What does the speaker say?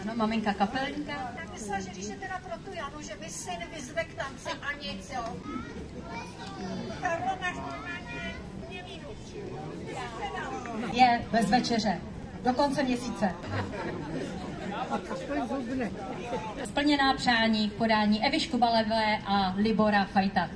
Ano, maminka kapelníka. Tak myslela, že když je teda pro tu Janu, že by syn vyzve k tanci a nic, jo. Karlo, máš normálně 2 minuty. Je bez večeře. Do konce měsíce. Splněná přání v podání Evy Škubalové a Libora Fajta.